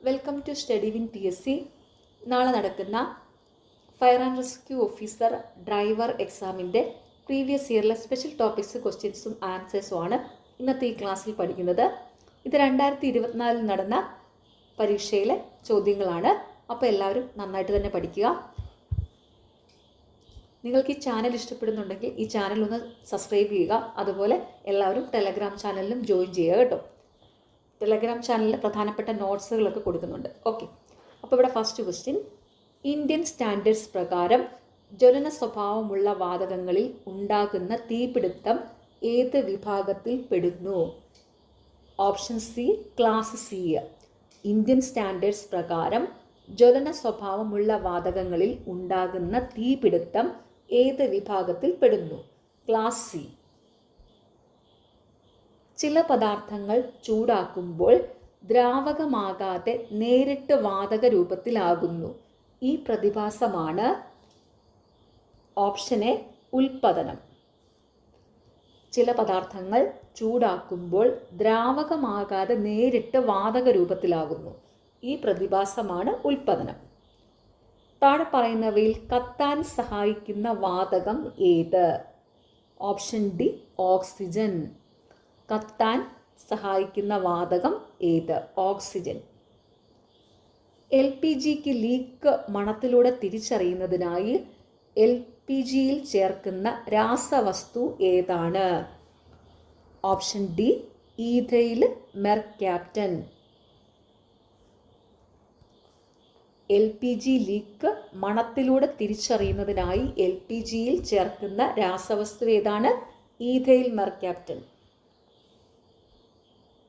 Welcome to study win PSC. നാളെ നടക്കുന്ന fire and rescue officer driver എക്സാമിൻ്റെ previous ഇയറിലെ സ്പെഷ്യൽ ടോപ്പിക്സ് ക്വസ്റ്റ്യൻസും ആൻസേഴ്സും ആണ് ഇന്നത്തെ ഈ ക്ലാസ്സിൽ പഠിക്കുന്നത്. ഇത് 2024 നടന്ന പരീക്ഷയിലെ ചോദ്യങ്ങളാണ്. അപ്പോൾ എല്ലാവരും നന്നായിട്ട് തന്നെ പഠിക്കുക. നിങ്ങൾക്ക് ഈ ചാനൽ ഇഷ്ടപ്പെടുന്നുണ്ടെങ്കിൽ ഈ ചാനൽ ഒന്ന് സബ്സ്ക്രൈബ് ചെയ്യുക. അതുപോലെ എല്ലാവരും ടെലഗ്രാം ചാനലിലും ജോയിൻ ചെയ്യുക കേട്ടോ. ടെലഗ്രാം ചാനലിൽ പ്രധാനപ്പെട്ട നോട്ട്സുകളൊക്കെ കൊടുക്കുന്നുണ്ട്. ഓക്കെ, അപ്പോൾ ഇവിടെ ഫസ്റ്റ് ക്വസ്റ്റ്യൻ, ഇന്ത്യൻ സ്റ്റാൻഡേർഡ്സ് പ്രകാരം ജ്വലന സ്വഭാവമുള്ള വാതകങ്ങളിൽ ഉണ്ടാകുന്ന തീപിടുത്തം ഏത് വിഭാഗത്തിൽ പെടുന്നു? Option C, class C. Indian standards പ്രകാരം ജ്വലന സ്വഭാവമുള്ള വാതകങ്ങളിൽ ഉണ്ടാകുന്ന തീപിടുത്തം ഏത് വിഭാഗത്തിൽ പെടുന്നു? Class C. ചില പദാർത്ഥങ്ങൾ ചൂടാക്കുമ്പോൾ ദ്രാവകമാകാതെ നേരിട്ട് വാതക രൂപത്തിലാകുന്നു. ഈ പ്രതിഭാസമാണ് ഓപ്ഷൻ എ, ഉൽപ്പതനം. ചില പദാർത്ഥങ്ങൾ ചൂടാക്കുമ്പോൾ ദ്രാവകമാകാതെ നേരിട്ട് വാതക രൂപത്തിലാകുന്നു. ഈ പ്രതിഭാസമാണ് ഉൽപ്പതനം. താഴെ പറയുന്നവയിൽ കത്താൻ സഹായിക്കുന്ന വാതകം ഏത്? Option D, oxygen. കത്താൻ സഹായിക്കുന്ന വാതകം ഏത്? ഓക്സിജൻ. LPGക്ക് ലീക്ക് മണത്തിലൂടെ തിരിച്ചറിയുന്നതിനായി LPGയിൽ ചേർക്കുന്ന രാസവസ്തു ഏതാണ്? Option D, ethyl mercaptan. LPG leak മണത്തിലൂടെ തിരിച്ചറിയുന്നതിനായി LPGയിൽ ചേർക്കുന്ന രാസവസ്തു ഏതാണ്? Ethyl mercaptan.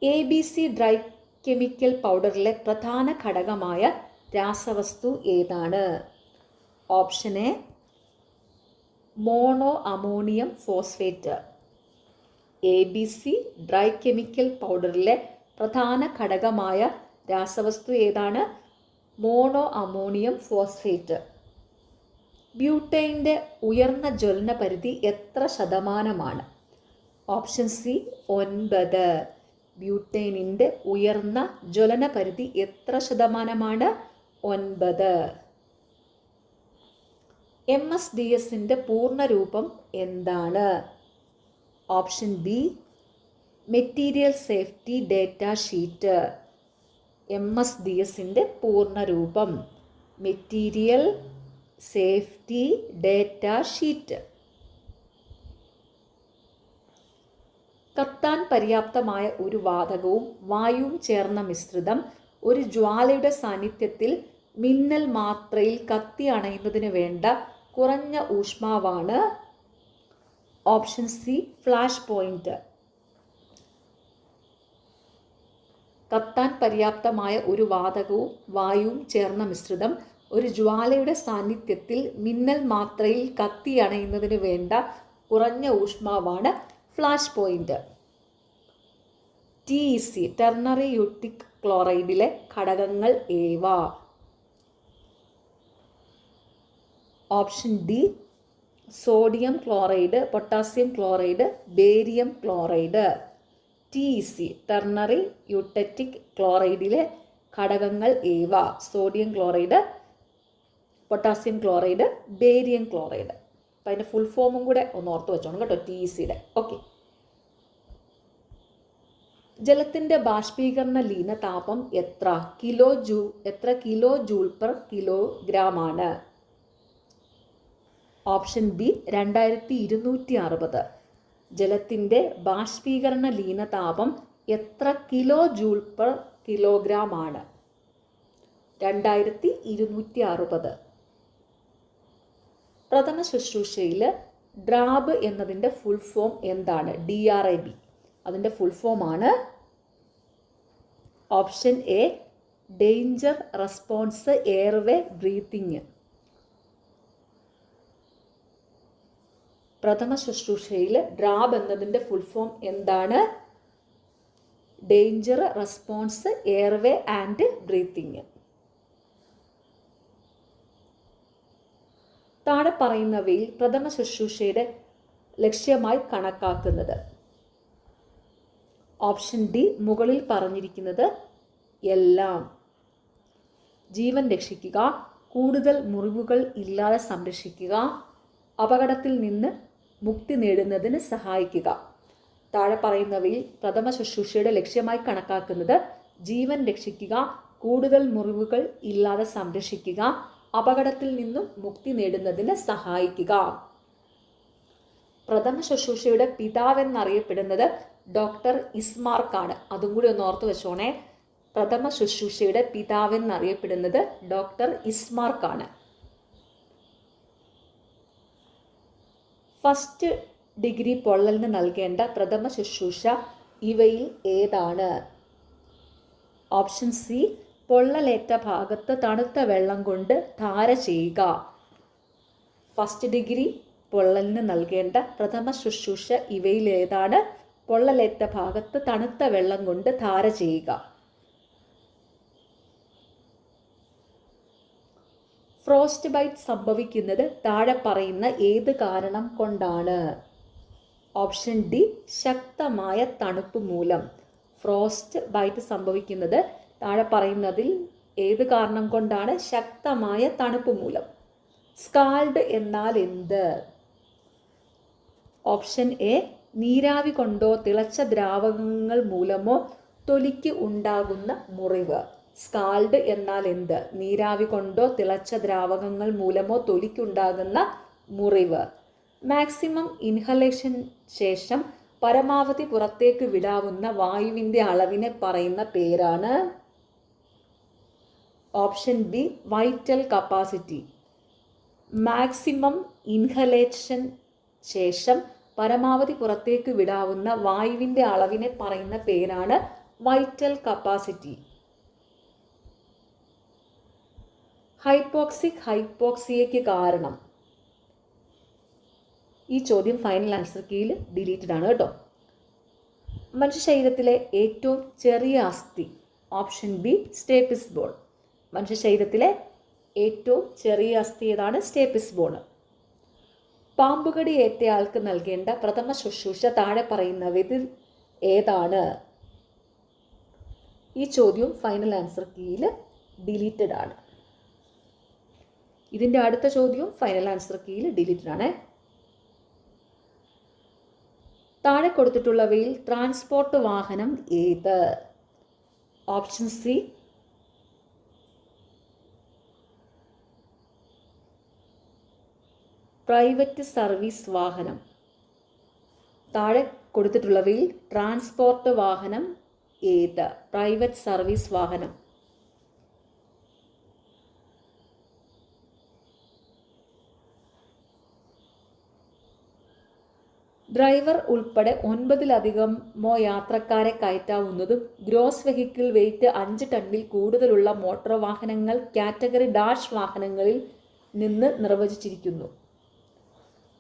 ABC dry chemical പൗഡറിലെ പ്രധാന ഘടകമായ രാസവസ്തു ഏതാണ്? Option A, mono ammonium phosphate. ABC dry chemical പൗഡറിലെ പ്രധാന ഘടകമായ രാസവസ്തു ഏതാണ്? Mono ammonium phosphate. ബ്യൂട്ടൈൻ്റെ ഉയർന്ന ജ്വലന പരിധി എത്ര ശതമാനമാണ്? Option C, 9. ബ്യൂട്ടൈനിൻ്റെ ഉയർന്ന ജ്വലന പരിധി എത്ര ശതമാനമാണ്? 9. MSDSൻ്റെ പൂർണ്ണരൂപം എന്താണ്? Option B, material safety data sheet. MSDSൻ്റെ പൂർണ്ണരൂപം മെറ്റീരിയൽ സേഫ്റ്റി ഡേറ്റ ഷീറ്റ്. കത്താൻ പര്യാപ്തമായ ഒരു വാതകവും വായുവും ചേർന്ന മിശ്രിതം ഒരു ജ്വാലയുടെ സാന്നിധ്യത്തിൽ മിന്നൽ മാത്രയിൽ കത്തി അണയുന്നതിന് വേണ്ട കുറഞ്ഞ ഊഷ്മാവാണ്? Option C, flash point. കത്താൻ പര്യാപ്തമായ ഒരു വാതകവും വായുവും ചേർന്ന മിശ്രിതം ഒരു ജ്വാലയുടെ സാന്നിധ്യത്തിൽ മിന്നൽ മാത്രയിൽ കത്തി അണയുന്നതിന് വേണ്ട കുറഞ്ഞ ഊഷ്മാവാണ് flash point. TEC ternary eutectic ക്ലോറൈഡിലെ ഘടകങ്ങൾ ഏവ? Option D, sodium chloride, potassium chloride, barium chloride. TEC ternary eutectic ക്ലോറൈഡിലെ ഘടകങ്ങൾ ഏവ? Sodium chloride, potassium chloride, barium chloride. അപ്പം അതിൻ്റെ ഫുൾ ഫോമും കൂടെ ഒന്ന് ഓർത്ത് വെച്ചോണം കേട്ടോ, TECയുടെ. ഓക്കെ, ജലത്തിൻ്റെ ബാഷ്പീകരണ ലീന താപം എത്ര കിലോ ജൂൾ പെർ കിലോഗ്രാം ആണ്? Option B, 2260. ജലത്തിൻ്റെ ബാഷ്പീകരണ ലീന താപം എത്ര കിലോ ജൂൾ പെർ കിലോഗ്രാം ആണ്? 2260. പ്രഥമ ശുശ്രൂഷയിൽ ഡ്രാബ് എന്നതിൻ്റെ ഫുൾ ഫോം എന്താണ്? DRAB. അതിൻ്റെ ഫുൾ ഫോമാണ് option A, danger response airway breathing. പ്രഥമ ശുശ്രൂഷയിൽ ഡ്രാബ് എന്നതിൻ്റെ ഫുൾ ഫോം എന്താണ്? Danger response airway and breathing. താഴെ പറയുന്നവയിൽ പ്രഥമ ശുശ്രൂഷയുടെ ലക്ഷ്യമായി കണക്കാക്കുന്നത്? ഓപ്ഷൻ ഡി, മുകളിൽ പറഞ്ഞിരിക്കുന്നത് എല്ലാം. ജീവൻ രക്ഷിക്കുക, കൂടുതൽ മുറിവുകൾ ഇല്ലാതെ സംരക്ഷിക്കുക, അപകടത്തിൽ നിന്ന് മുക്തി നേടുന്നതിന് സഹായിക്കുക. താഴെ പറയുന്നവയിൽ പ്രഥമ ശുശ്രൂഷയുടെ ലക്ഷ്യമായി കണക്കാക്കുന്നത് ജീവൻ രക്ഷിക്കുക, കൂടുതൽ മുറിവുകൾ ഇല്ലാതെ സംരക്ഷിക്കുക, അപകടത്തിൽ നിന്നും മുക്തി നേടുന്നതിന് സഹായിക്കുക. പ്രഥമ ശുശ്രൂഷയുടെ പിതാവെന്നറിയപ്പെടുന്നത് ഡോക്ടർ ഇസ്മാർക്കാണ്. അതും കൂടി ഒന്ന് ഓർത്ത് വെച്ചോണേ. പ്രഥമ ശുശ്രൂഷയുടെ പിതാവെന്നറിയപ്പെടുന്നത് ഡോക്ടർ ഇസ്മാർക്കാണ്. ഫസ്റ്റ് ഡിഗ്രി പൊള്ളലിന് നൽകേണ്ട പ്രഥമ ശുശ്രൂഷ ഇവയിൽ ഏതാണ്? ഓപ്ഷൻ സി, പൊള്ളലേറ്റ ഭാഗത്ത് തണുത്ത വെള്ളം കൊണ്ട് ധാര ചെയ്യുക. ഫസ്റ്റ് ഡിഗ്രി പൊള്ളലിന് നൽകേണ്ട പ്രഥമ ശുശ്രൂഷ ഇവയിൽ ഏതാണ്? പൊള്ളലേറ്റ ഭാഗത്ത് തണുത്ത വെള്ളം കൊണ്ട് ധാര ചെയ്യുക. ഫ്രോസ്റ്റ് ബൈറ്റ് സംഭവിക്കുന്നത് താഴെ പറയുന്ന ഏത് കാരണം കൊണ്ടാണ്? ഓപ്ഷൻ ഡി, ശക്തമായ തണുപ്പ് മൂലം. ഫ്രോസ്റ്റ് ബൈറ്റ് സംഭവിക്കുന്നത് താഴെ പറയുന്നതിൽ ഏത് കാരണം കൊണ്ടാണ്? ശക്തമായ തണുപ്പ് മൂലം. സ്കാൾഡ് എന്നാൽ എന്ത്? ഓപ്ഷൻ എ, നീരാവി കൊണ്ടോ തിളച്ച ദ്രാവകങ്ങൾ മൂലമോ തൊലിക്ക് ഉണ്ടാകുന്ന മുറിവ്. സ്കാൾഡ് എന്നാൽ എന്ത്? നീരാവി കൊണ്ടോ തിളച്ച ദ്രാവകങ്ങൾ മൂലമോ തൊലിക്കുണ്ടാകുന്ന മുറിവ്. മാക്സിമം ഇൻഹലേഷൻ ശേഷം പരമാവധി പുറത്തേക്ക് വിടാവുന്ന വായുവിൻ്റെ അളവിനെ പറയുന്ന പേരാണ്? Option B, vital capacity. Maximum inhalation ശേഷം പരമാവധി പുറത്തേക്ക് വിടാവുന്ന വായുവിൻ്റെ അളവിനെ പറയുന്ന പേരാണ് വൈറ്റൽ കപ്പാസിറ്റി. ഹൈപ്പോക്സിയയ്ക്ക് കാരണം? ഈ ചോദ്യം ഫൈനൽ ആൻസർ കീയിൽ ഡിലീറ്റഡ് ആണ് കേട്ടോ. മനുഷ്യ ശരീരത്തിലെ ഏറ്റവും ചെറിയ അസ്ഥി? Option B, stapes bone. മനുഷ്യ ശരീരത്തിലെ ഏറ്റവും ചെറിയ അസ്ഥി ഏതാണ്? Stapes bone. പാമ്പുകടി ഏറ്റയാൾക്ക് നൽകേണ്ട പ്രഥമ ശുശ്രൂഷ താഴെ പറയുന്നവയിൽ ഏതാണ്? ഈ ചോദ്യം ഫൈനൽ ആൻസർ കീയിൽ ഡിലീറ്റഡ് ആണ്. ഇതിൻ്റെ അടുത്ത ചോദ്യവും ഫൈനൽ ആൻസർ കീയിൽ ഡിലീറ്റഡ് ആണ്. താഴെ കൊടുത്തിട്ടുള്ളവയിൽ ട്രാൻസ്പോർട്ട് വാഹനം ഏത്? ഓപ്ഷൻ സി, പ്രൈവറ്റ് സർവീസ് വാഹനം. താഴെ കൊടുത്തിട്ടുള്ളവയിൽ ട്രാൻസ്പോർട്ട് വാഹനം ഏത്? പ്രൈവറ്റ് സർവീസ് വാഹനം. ഡ്രൈവർ ഉൾപ്പെടെ 9-ലധികമോ യാത്രക്കാരെ കയറ്റാവുന്നതും ഗ്രോസ് വെഹിക്കിൾ വെയ്റ്റ് 5 ടണ്ണിൽ കൂടുതലുള്ള മോട്ടോർ വാഹനങ്ങൾ കാറ്റഗറി ഡാഷ് വാഹനങ്ങളിൽ നിന്ന് നിർവചിച്ചിരിക്കുന്നു.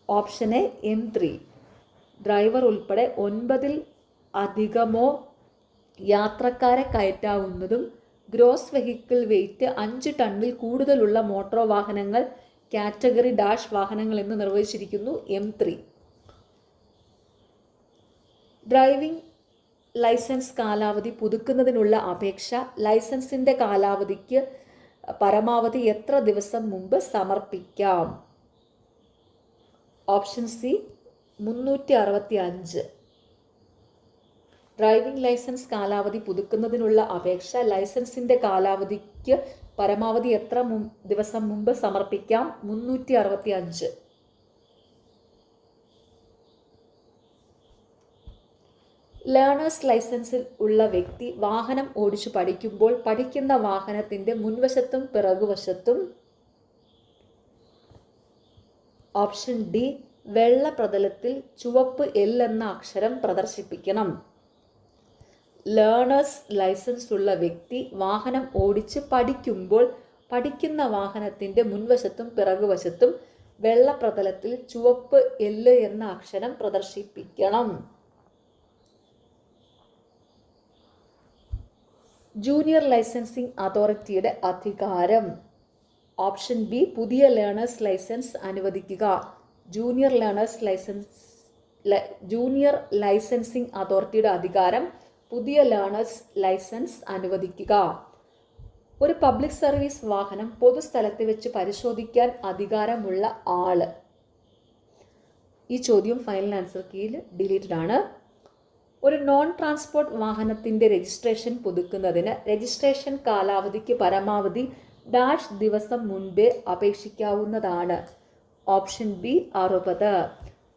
Option A, M3. ഡ്രൈവർ ഉൾപ്പെടെ 9-ലധികമോ യാത്രക്കാരെ കയറ്റാവുന്നതും ഗ്രോസ് വെഹിക്കിൾ വെയ്റ്റ് 5 ടണ്ണിൽ കൂടുതലുള്ള മോട്ടോർ വാഹനങ്ങൾ കാറ്റഗറി ഡാഷ് വാഹനങ്ങൾ എന്ന് നിർവചിച്ചിരിക്കുന്നു. M3. ഡ്രൈവിംഗ് ലൈസൻസ് കാലാവധി പുതുക്കുന്നതിനുള്ള അപേക്ഷ ലൈസൻസിൻ്റെ കാലാവധിക്ക് പരമാവധി എത്ര ദിവസം മുമ്പ് സമർപ്പിക്കാം? Option C, 365. ഡ്രൈവിംഗ് ലൈസൻസ് കാലാവധി പുതുക്കുന്നതിനുള്ള അപേക്ഷ ലൈസൻസിൻ്റെ കാലാവധിക്ക് പരമാവധി എത്ര ദിവസം മുമ്പ് സമർപ്പിക്കാം? 365. ലേണേഴ്സ് ലൈസൻസിൽ ഉള്ള വ്യക്തി വാഹനം ഓടിച്ചു പഠിക്കുമ്പോൾ പഠിക്കുന്ന വാഹനത്തിൻ്റെ മുൻവശത്തും പിറകുവശത്തും ഓപ്ഷൻ ഡി, വെള്ള പ്രതലത്തിൽ ചുവപ്പ് L എന്ന അക്ഷരം പ്രദർശിപ്പിക്കണം. ലേണേഴ്സ് ലൈസൻസ് ഉള്ള വ്യക്തി വാഹനം ഓടിച്ച് പഠിക്കുമ്പോൾ പഠിക്കുന്ന വാഹനത്തിൻ്റെ മുൻവശത്തും പിറകുവശത്തും വെള്ള പ്രതലത്തിൽ ചുവപ്പ് L എന്ന അക്ഷരം പ്രദർശിപ്പിക്കണം. ജൂനിയർ ലൈസൻസിംഗ് അതോറിറ്റിയുടെ അധികാരം? ഓപ്ഷൻ ബി, പുതിയ ലേണേഴ്സ് ലൈസൻസ് അനുവദിക്കുക. ജൂനിയർ ലൈസൻസിംഗ് അതോറിറ്റിയുടെ അധികാരം പുതിയ ലേണേഴ്സ് ലൈസൻസ് അനുവദിക്കുക. ഒരു പബ്ലിക് സർവീസ് വാഹനം പൊതുസ്ഥലത്ത് വെച്ച് പരിശോധിക്കാൻ അധികാരമുള്ള ആള്. ഈ ചോദ്യം ഫൈനൽ ആൻസർ കീയിൽ ഡിലീറ്റഡ് ആണ്. ഒരു നോൺ ട്രാൻസ്പോർട്ട് വാഹനത്തിൻ്റെ രജിസ്ട്രേഷൻ പുതുക്കുന്നതിന് രജിസ്ട്രേഷൻ കാലാവധിക്ക് പരമാവധി ഡാഷ് ദിവസം മുൻപേ അപേക്ഷിക്കാവുന്നതാണ്. Option B 60.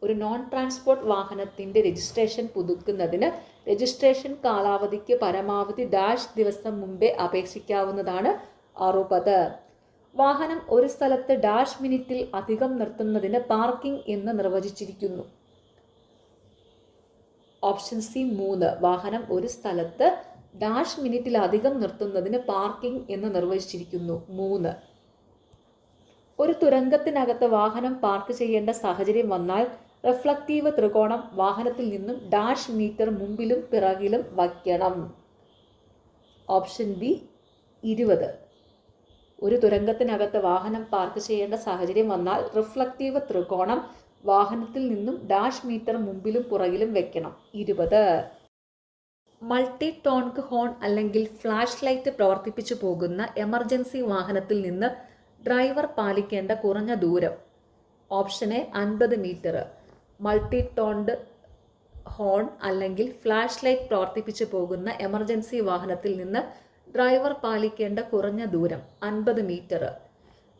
ഒരു നോൺ ട്രാൻസ്പോർട്ട് വാഹനത്തിൻ്റെ രജിസ്ട്രേഷൻ പുതുക്കുന്നതിന് രജിസ്ട്രേഷൻ കാലാവധിക്ക് പരമാവധി ഡാഷ് ദിവസം മുമ്പേ അപേക്ഷിക്കാവുന്നതാണ് 60. വാഹനം ഒരു സ്ഥലത്ത് ഡാഷ് മിനിറ്റിൽ അധികം നിർത്തുന്നതിന് പാർക്കിംഗ് എന്ന് നിർവചിച്ചിരിക്കുന്നു. Option C 3. വാഹനം ഒരു സ്ഥലത്ത് ഡാഷ് മിനിറ്റിലധികം നിർത്തുന്നതിന് പാർക്കിംഗ് എന്ന് നിർവചിച്ചിരിക്കുന്നു. 3. ഒരു തുരങ്കത്തിനകത്ത് വാഹനം പാർക്ക് ചെയ്യേണ്ട സാഹചര്യം വന്നാൽ റിഫ്ലക്റ്റീവ് ത്രികോണം വാഹനത്തിൽ നിന്നും ഡാഷ് മീറ്റർ മുമ്പിലും പിറകിലും വയ്ക്കണം. Option B 20. ഒരു തുരങ്കത്തിനകത്ത് വാഹനം പാർക്ക് ചെയ്യേണ്ട സാഹചര്യം വന്നാൽ റിഫ്ലക്റ്റീവ് ത്രികോണം വാഹനത്തിൽ നിന്നും ഡാഷ് മീറ്റർ മുമ്പിലും പുറകിലും വെക്കണം. 20. മൾട്ടി ടോണിക് ഹോൺ അല്ലെങ്കിൽ ഫ്ലാഷ് ലൈറ്റ് പ്രവർത്തിപ്പിച്ചു പോകുന്ന എമർജൻസി വാഹനത്തിൽ നിന്ന് ഡ്രൈവർ പാലിക്കേണ്ട കുറഞ്ഞ ദൂരം. Option A 50 metre. Multi toned horn അല്ലെങ്കിൽ ഫ്ലാഷ് ലൈറ്റ് പ്രവർത്തിപ്പിച്ചു പോകുന്ന എമർജൻസി വാഹനത്തിൽ നിന്ന് ഡ്രൈവർ പാലിക്കേണ്ട കുറഞ്ഞ ദൂരം 50 മീറ്റർ.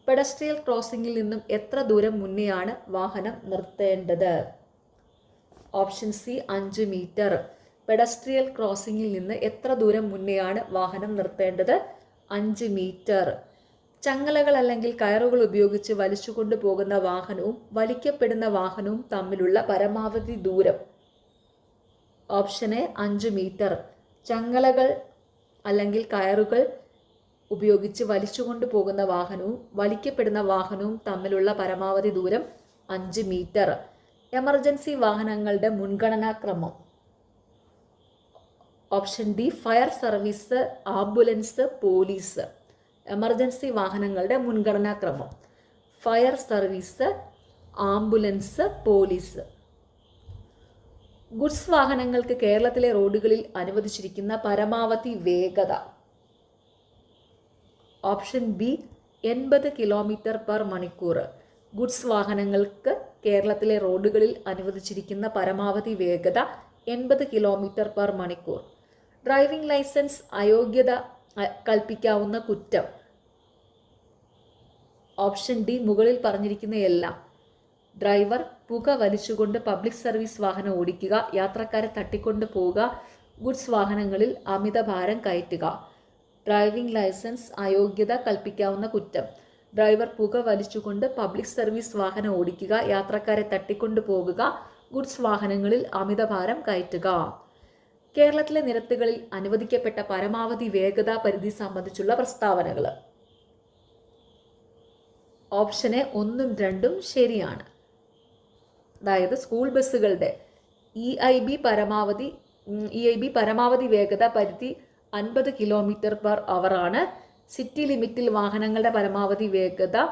പെഡസ്ട്രിയൽ ക്രോസിംഗിൽ നിന്നും എത്ര ദൂരം മുന്നെയാണ് വാഹനം നിർത്തേണ്ടത്? Option C 5 metre. പെഡസ്ട്രിയൽ ക്രോസിംഗിൽ നിന്ന് എത്ര ദൂരം മുന്നെയാണ് വാഹനം നിർത്തേണ്ടത്? 5 മീറ്റർ. ചങ്ങലകൾ അല്ലെങ്കിൽ കയറുകൾ ഉപയോഗിച്ച് വലിച്ചുകൊണ്ടു പോകുന്ന വാഹനവും വലിക്കപ്പെടുന്ന വാഹനവും തമ്മിലുള്ള പരമാവധി ദൂരം. Option A 5 metre. ചങ്ങലകൾ അല്ലെങ്കിൽ കയറുകൾ ഉപയോഗിച്ച് വലിച്ചുകൊണ്ടു പോകുന്ന വാഹനവും വലിക്കപ്പെടുന്ന വാഹനവും തമ്മിലുള്ള പരമാവധി ദൂരം 5 മീറ്റർ. എമർജൻസി വാഹനങ്ങളുടെ മുൻഗണനാക്രമം. Option D fire service, ambulance, police. Emergency വാഹനങ്ങളുടെ മുൻഗണനാക്രമം: fire service, ambulance, police. Goods വാഹനങ്ങൾക്ക് കേരളത്തിലെ റോഡുകളിൽ അനുവദിച്ചിരിക്കുന്ന പരമാവധി വേഗത. Option B 80 km/മണിക്കൂർ. ഗുഡ്സ് വാഹനങ്ങൾക്ക് കേരളത്തിലെ റോഡുകളിൽ അനുവദിച്ചിരിക്കുന്ന പരമാവധി വേഗത 80 km/മണിക്കൂർ. ഡ്രൈവിംഗ് ലൈസൻസ് അയോഗ്യത കൽപ്പിക്കാവുന്ന കുറ്റം. ഓപ്ഷൻ ഡി മുകളിൽ പറഞ്ഞിരിക്കുന്ന എല്ലാം. ഡ്രൈവർ പുക വലിച്ചുകൊണ്ട് പബ്ലിക് സർവീസ് വാഹനം ഓടിക്കുക, യാത്രക്കാരെ തട്ടിക്കൊണ്ടു പോവുക, ഗുഡ്സ് വാഹനങ്ങളിൽ അമിത ഭാരം കയറ്റുക. ഡ്രൈവിംഗ് ലൈസൻസ് അയോഗ്യത കൽപ്പിക്കാവുന്ന കുറ്റം: ഡ്രൈവർ പുക വലിച്ചുകൊണ്ട് പബ്ലിക് സർവീസ് വാഹനം ഓടിക്കുക, യാത്രക്കാരെ തട്ടിക്കൊണ്ടു പോകുക, ഗുഡ്സ് വാഹനങ്ങളിൽ അമിത ഭാരം കയറ്റുക. കേരളത്തിലെ നിരത്തുകളിൽ അനുവദിക്കപ്പെട്ട പരമാവധി വേഗതാ പരിധി സംബന്ധിച്ചുള്ള പ്രസ്താവനകൾ. ഓപ്ഷന് 1ഉം 2ഉം ശരിയാണ്. അതായത് സ്കൂൾ ബസ്സുകളുടെ EIB പരമാവധി വേഗതാ പരിധി 50 km/h ആണ്. സിറ്റി ലിമിറ്റിൽ വാഹനങ്ങളുടെ പരമാവധി വേഗതാ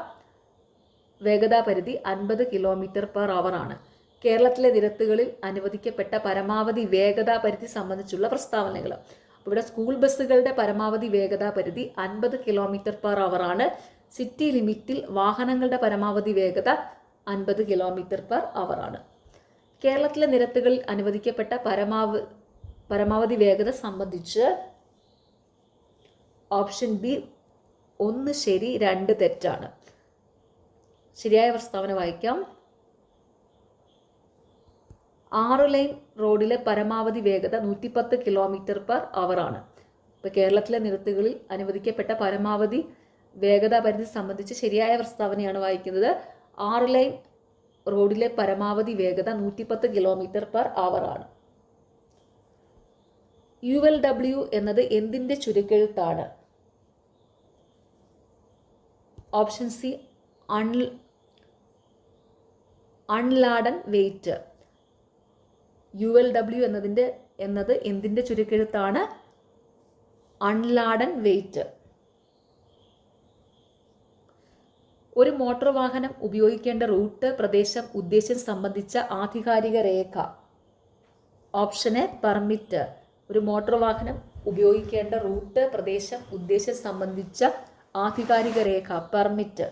പരിധി 50 km/h ആണ്. കേരളത്തിലെ നിരത്തുകളിൽ അനുവദിക്കപ്പെട്ട പരമാവധി വേഗതാ പരിധി സംബന്ധിച്ചുള്ള പ്രസ്താവനകൾ. അപ്പോൾ ഇവിടെ സ്കൂൾ ബസ്സുകളുടെ പരമാവധി വേഗതാ പരിധി 50 km/h ആണ്. സിറ്റി ലിമിറ്റിൽ വാഹനങ്ങളുടെ പരമാവധി വേഗത 50 km/h ആണ്. കേരളത്തിലെ നിരത്തുകളിൽ അനുവദിക്കപ്പെട്ട പരമാവധി വേഗത സംബന്ധിച്ച് ഓപ്ഷൻ ബി 1 ശരി 2 തെറ്റാണ്. ശരിയായ പ്രസ്താവന വായിക്കാം. 6 ലൈൻ റോഡിലെ പരമാവധി വേഗത 110 km/h ആണ്. ഇപ്പോൾ കേരളത്തിലെ നിരത്തുകളിൽ അനുവദിക്കപ്പെട്ട പരമാവധി വേഗതാ പരിധി സംബന്ധിച്ച് ശരിയായ പ്രസ്താവനയാണ് വായിക്കുന്നത്. 6 ലൈൻ റോഡിലെ പരമാവധി വേഗത 110 km/h ആണ്. ULW എന്നത് എന്തിൻ്റെ ചുരുക്കെഴുത്താണ്? Option C unladen weight. ULW എന്നത് എന്തിൻ്റെ ചുരുക്കെഴുത്താണ്? Unladen weight. ഒരു മോട്ടോർ വാഹനം ഉപയോഗിക്കേണ്ട റൂട്ട്, പ്രദേശം, ഉദ്ദേശ്യം സംബന്ധിച്ച ആധികാരിക രേഖ. Option A permit. ഒരു മോട്ടോർ വാഹനം ഉപയോഗിക്കേണ്ട റൂട്ട്, പ്രദേശം, ഉദ്ദേശം സംബന്ധിച്ച ആധികാരിക രേഖ, പെർമിറ്റ്.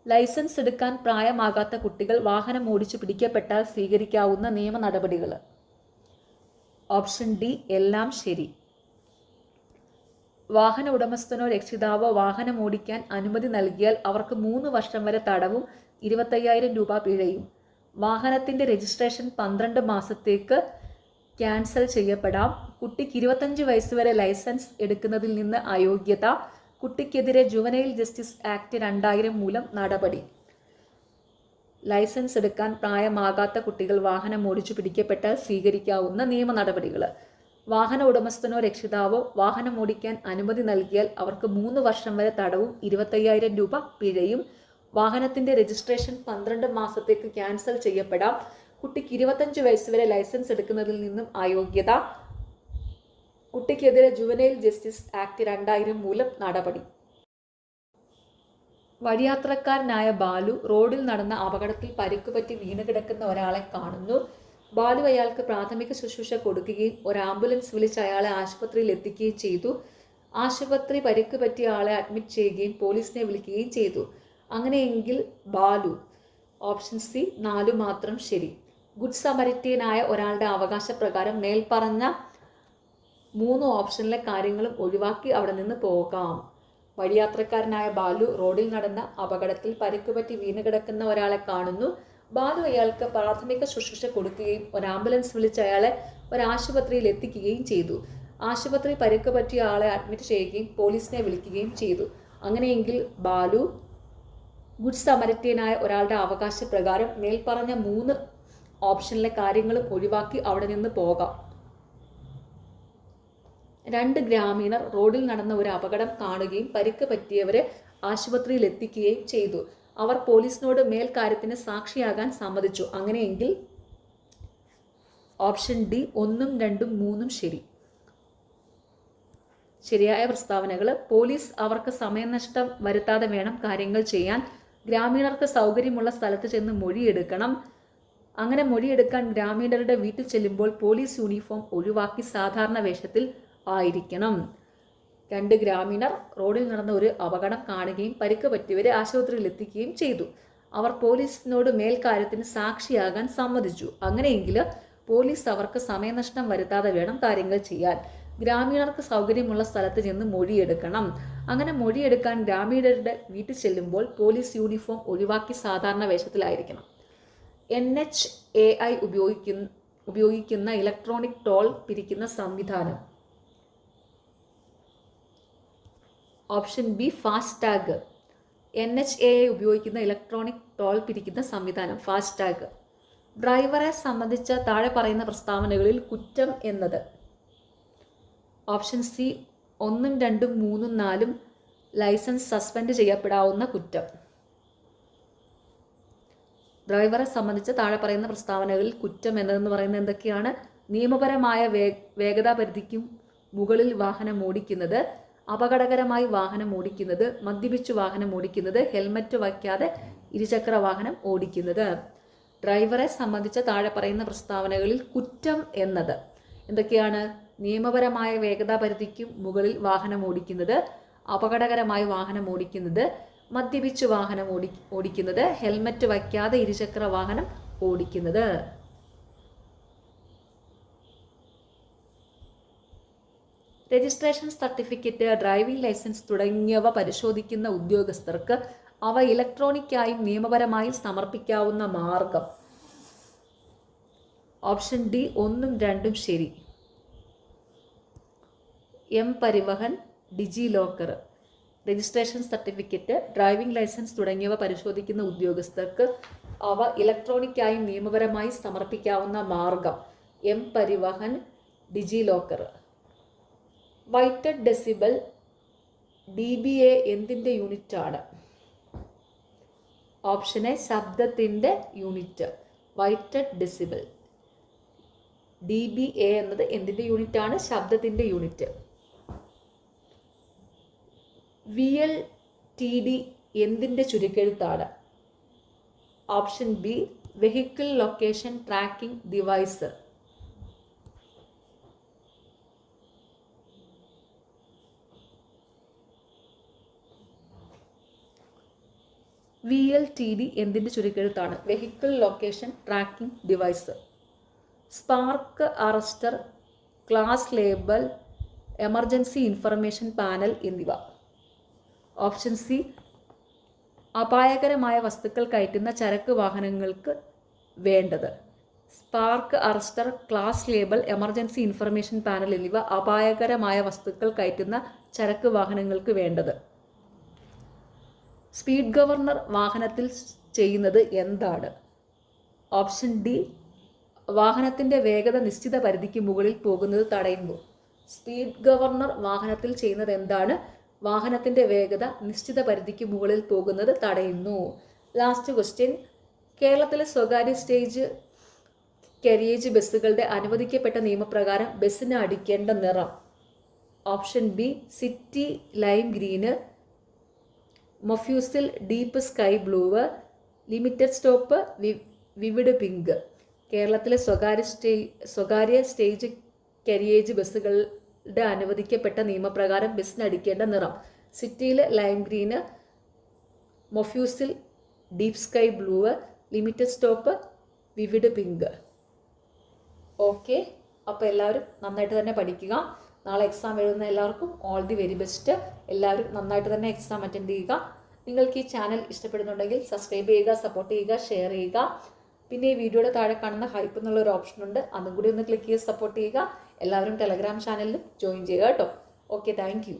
ലൈസൻസ് എടുക്കാൻ പ്രായമാകാത്ത കുട്ടികൾ വാഹനം ഓടിച്ചു പിടിക്കപ്പെട്ടാൽ സ്വീകരിക്കാവുന്ന നിയമ നടപടികൾ. ഓപ്ഷൻ ഡി എല്ലാം ശരി. വാഹന ഉടമസ്ഥനോ രക്ഷിതാവോ വാഹനം ഓടിക്കാൻ അനുമതി നൽകിയാൽ അവർക്ക് 3 വർഷം വരെ തടവും 25,000 രൂപ പിഴയും. വാഹനത്തിൻ്റെ രജിസ്ട്രേഷൻ 12 മാസത്തേക്ക് ക്യാൻസൽ ചെയ്യപ്പെടാം. കുട്ടിക്ക് 25 വയസ്സ് വരെ ലൈസൻസ് എടുക്കുന്നതിൽ നിന്ന് അയോഗ്യത. കുട്ടിക്കെതിരെ ജുവനൈൽ ജസ്റ്റിസ് ആക്ട് 2000 മൂലം നടപടി. ലൈസൻസ് എടുക്കാൻ പ്രായമാകാത്ത കുട്ടികൾ വാഹനം ഓടിച്ചു പിടിക്കപ്പെട്ടാൽ സ്വീകരിക്കാവുന്ന നിയമ നടപടികൾ. വാഹന ഉടമസ്ഥനോ രക്ഷിതാവോ വാഹനം ഓടിക്കാൻ അനുമതി നൽകിയാൽ അവർക്ക് 3 വർഷം വരെ തടവും 25,000 രൂപ പിഴയും. വാഹനത്തിൻ്റെ രജിസ്ട്രേഷൻ 12 മാസത്തേക്ക് ക്യാൻസൽ ചെയ്യപ്പെടാം. കുട്ടിക്ക് 25 വയസ്സ് വരെ ലൈസൻസ് എടുക്കുന്നതിൽ നിന്നും അയോഗ്യത. കുട്ടിക്കെതിരെ ജുവനൈൽ ജസ്റ്റിസ് ആക്ട് 2000 മൂലം നടപടി. വഴിയാത്രക്കാരനായ ബാലു റോഡിൽ നടന്ന അപകടത്തിൽ പരിക്കുപറ്റി വീണുകിടക്കുന്ന ഒരാളെ കാണുന്നു. ബാലു അയാൾക്ക് പ്രാഥമിക ശുശ്രൂഷ കൊടുക്കുകയും ഒരു ആംബുലൻസ് വിളിച്ച് അയാളെ ആശുപത്രിയിൽ എത്തിക്കുകയും ചെയ്തു. ആശുപത്രി പരിക്ക് പറ്റിയ ആളെ അഡ്മിറ്റ് ചെയ്യുകയും പോലീസിനെ വിളിക്കുകയും ചെയ്തു. അങ്ങനെയെങ്കിൽ ബാലു. ഓപ്ഷൻ സി 4 മാത്രം ശരി. ഗുഡ് സമരിറ്റിയനായ ഒരാളുടെ അവകാശപ്രകാരം മേൽപ്പറഞ്ഞ 3 ഓപ്ഷനിലെ കാര്യങ്ങളും ഒഴിവാക്കി അവിടെ നിന്ന് പോകാം. വഴിയാത്രക്കാരനായ ബാലു റോഡിൽ നടന്ന അപകടത്തിൽ പരിക്കുപറ്റി വീണുകിടക്കുന്ന ഒരാളെ കാണുന്നു. ബാലു അയാൾക്ക് പ്രാഥമിക ശുശ്രൂഷ കൊടുക്കുകയും ഒരു ആംബുലൻസ് വിളിച്ച് അയാളെ ഒരു ആശുപത്രിയിൽ എത്തിക്കുകയും ചെയ്തു. ആശുപത്രി പരിക്ക് പറ്റിയ ആളെ അഡ്മിറ്റ് ചെയ്യുകയും പോലീസിനെ വിളിക്കുകയും ചെയ്തു. അങ്ങനെയെങ്കിൽ ബാലു. ഗുഡ് സമരിറ്റിയനായ ഒരാളുടെ അവകാശപ്രകാരം മേൽപ്പറഞ്ഞ 3 ഓപ്ഷനിലെ കാര്യങ്ങളും ഒഴിവാക്കി അവിടെ നിന്ന് പോകാം. 2 ഗ്രാമീണർ റോഡിൽ നടന്ന ഒരു അപകടം കാണുകയും പരിക്ക് പറ്റിയവരെ ആശുപത്രിയിൽ എത്തിക്കുകയും ചെയ്തു. അവർ പോലീസിനോട് മേൽക്കാര്യത്തിന് സാക്ഷിയാകാൻ സമ്മതിച്ചു. അങ്ങനെയെങ്കിൽ ഓപ്ഷൻ ഡി 1, 2, 3 ശരി. ശരിയായ പ്രസ്താവനകൾ. പോലീസ് അവർക്ക് സമയനഷ്ടം വരുത്താതെ വേണം കാര്യങ്ങൾ ചെയ്യാൻ. ഗ്രാമീണർക്ക് സൗകര്യമുള്ള സ്ഥലത്ത് ചെന്ന് മൊഴിയെടുക്കണം. അങ്ങനെ മൊഴിയെടുക്കാൻ ഗ്രാമീണരുടെ വീട്ടിൽ ചെല്ലുമ്പോൾ പോലീസ് യൂണിഫോം ഒഴിവാക്കി സാധാരണ വേഷത്തിൽ ആയിരിക്കണം. 2 ഗ്രാമീണർ റോഡിൽ നടന്ന ഒരു അപകടം കാണുകയും പരിക്ക് പറ്റിയവരെ ആശുപത്രിയിൽ എത്തിക്കുകയും ചെയ്തു. അവർ പോലീസിനോട് മേൽക്കാര്യത്തിന് സാക്ഷിയാകാൻ സമ്മതിച്ചു. അങ്ങനെയെങ്കിൽ പോലീസ് അവർക്ക് സമയനഷ്ടം വരുത്താതെ വേണം കാര്യങ്ങൾ ചെയ്യാൻ. ഗ്രാമീണർക്ക് സൗകര്യമുള്ള സ്ഥലത്ത് ചെന്ന് മൊഴിയെടുക്കണം. അങ്ങനെ മൊഴിയെടുക്കാൻ ഗ്രാമീണരുടെ വീട്ടിൽ ചെല്ലുമ്പോൾ പോലീസ് യൂണിഫോം ഒഴിവാക്കി സാധാരണ വേഷത്തിലായിരിക്കണം. NHAI ഉപയോഗിക്കുന്ന ഇലക്ട്രോണിക് ടോൾ പിരിക്കുന്ന സംവിധാനം. Option B FASTag. NHAI ഉപയോഗിക്കുന്ന ഇലക്ട്രോണിക് ടോൾ പിരിക്കുന്ന സംവിധാനം ഫാസ്ടാഗ്. ഡ്രൈവറെ സംബന്ധിച്ച താഴെ പറയുന്ന പ്രസ്താവനകളിൽ കുറ്റം എന്നത്. ഓപ്ഷൻ സി 1, 2, 3, 4 ലൈസൻസ് സസ്പെൻഡ് ചെയ്യപ്പെടാവുന്ന കുറ്റം. ഡ്രൈവറെ സംബന്ധിച്ച് താഴെ പറയുന്ന പ്രസ്താവനകളിൽ കുറ്റം എന്നതെന്ന് പറയുന്നത് എന്തൊക്കെയാണ്? നിയമപരമായ വേഗതാ പരിധിക്കും മുകളിൽ വാഹനം ഓടിക്കുന്നത്, അപകടകരമായി വാഹനം ഓടിക്കുന്നത്, മദ്യപിച്ചു വാഹനം ഓടിക്കുന്നത്, ഹെൽമറ്റ് വയ്ക്കാതെ ഇരുചക്ര വാഹനം ഓടിക്കുന്നത്. ഡ്രൈവറെ സംബന്ധിച്ച താഴെ പറയുന്ന പ്രസ്താവനകളിൽ കുറ്റം എന്നത് എന്തൊക്കെയാണ്? നിയമപരമായ വേഗതാ പരിധിക്കും മുകളിൽ വാഹനം ഓടിക്കുന്നത്, അപകടകരമായി വാഹനം ഓടിക്കുന്നത്, മദ്യപിച്ചു വാഹനം ഓടിക്കുന്നത്, ഹെൽമറ്റ് വയ്ക്കാതെ ഇരുചക്ര വാഹനം ഓടിക്കുന്നത്. രജിസ്ട്രേഷൻ സർട്ടിഫിക്കറ്റ്, ഡ്രൈവിംഗ് ലൈസൻസ് തുടങ്ങിയവ പരിശോധിക്കുന്ന ഉദ്യോഗസ്ഥർക്ക് അവ ഇലക്ട്രോണിക്കായും നിയമപരമായും സമർപ്പിക്കാവുന്ന മാർഗം. ഓപ്ഷൻ ഡി 1, 2 ശരി. Parivahan, DigiLocker. Registration certificate, driving licence തുടങ്ങിയവ പരിശോധിക്കുന്ന ഉദ്യോഗസ്ഥർക്ക് അവ ഇലക്ട്രോണിക്കായും നിയമപരമായി സമർപ്പിക്കാവുന്ന മാർഗം. Parivahan, DigiLocker. Weighted decibel dBA എന്തിൻ്റെ യൂണിറ്റാണ്? ഓപ്ഷൻ എ ശബ്ദത്തിൻ്റെ യൂണിറ്റ്. വൈറ്റഡ് ഡെസിബൽ dBA എന്നത് എന്തിൻ്റെ യൂണിറ്റാണ്? ശബ്ദത്തിൻ്റെ യൂണിറ്റ്. VLTD എന്തിൻ്റെ ചുരുക്കെഴുത്താണ്? Option B vehicle location tracking device. VLTD എന്തിൻ്റെ ചുരുക്കെഴുത്താണ്? Vehicle location tracking device. Spark arrester, class label, emergency information panel എന്നിവ. ഓപ്ഷൻ സി, അപായകരമായ വസ്തുക്കൾ കയറ്റുന്ന ചരക്ക് വാഹനങ്ങൾക്ക് വേണ്ടത്. Spark arrester, class label, emergency information panel എന്നിവ അപായകരമായ വസ്തുക്കൾ കയറ്റുന്ന ചരക്ക് വാഹനങ്ങൾക്ക് വേണ്ടത്. സ്പീഡ് ഗവർണർ വാഹനത്തിൽ ചെയ്യുന്നത് എന്താണ്? ഓപ്ഷൻ ഡി, വാഹനത്തിൻ്റെ വേഗത നിശ്ചിത പരിധിക്ക് മുകളിൽ പോകുന്നത് തടയുന്നു. സ്പീഡ് ഗവർണർ വാഹനത്തിൽ ചെയ്യുന്നത് എന്താണ്? വാഹനത്തിൻ്റെ വേഗത നിശ്ചിത പരിധിക്ക് മുകളിൽ പോകുന്നത് തടയുന്നു. ലാസ്റ്റ് ക്വസ്റ്റ്യൻ, കേരളത്തിലെ സ്വകാര്യ സ്റ്റേജ് കാരിയേജ് ബസ്സുകളുടെ അനുവദിക്കപ്പെട്ട നിയമപ്രകാരം ബസ്സിന് അടിക്കേണ്ട നിറം. Option B, city lime green, mofussil deep sky blue, limited stop vivid pink. കേരളത്തിലെ സ്വകാര്യ സ്റ്റേജ് കാരിയേജ് ബസ്സുകളുടെ അനുവദിക്കപ്പെട്ട നിയമപ്രകാരം ബസ്സിന് അടിക്കേണ്ട നിറം. സിറ്റിയിൽ lime green, mofussil deep sky blue, limited stop vivid pink. Okay, അപ്പോൾ എല്ലാവരും നന്നായിട്ട് തന്നെ പഠിക്കുക. നാളെ എക്സാം എഴുതുന്ന എല്ലാവർക്കും ഓൾ ദി വെരി ബെസ്റ്റ്. എല്ലാവരും നന്നായിട്ട് തന്നെ എക്സാം അറ്റൻഡ് ചെയ്യുക. നിങ്ങൾക്ക് ഈ ചാനൽ ഇഷ്ടപ്പെടുന്നുണ്ടെങ്കിൽ സബ്സ്ക്രൈബ് ചെയ്യുക, സപ്പോർട്ട് ചെയ്യുക, ഷെയർ ചെയ്യുക. പിന്നെ ഈ വീഡിയോയുടെ താഴെ കാണുന്ന ഹൈപ്പ് എന്നുള്ളൊരു ഓപ്ഷൻ ഉണ്ട്, അതും കൂടി ഒന്ന് ക്ലിക്ക് ചെയ്ത് സപ്പോർട്ട് ചെയ്യുക. എല്ലാവരും ടെലഗ്രാം ചാനലിലും ജോയിൻ ചെയ്യുക കേട്ടോ. Okay, thank you.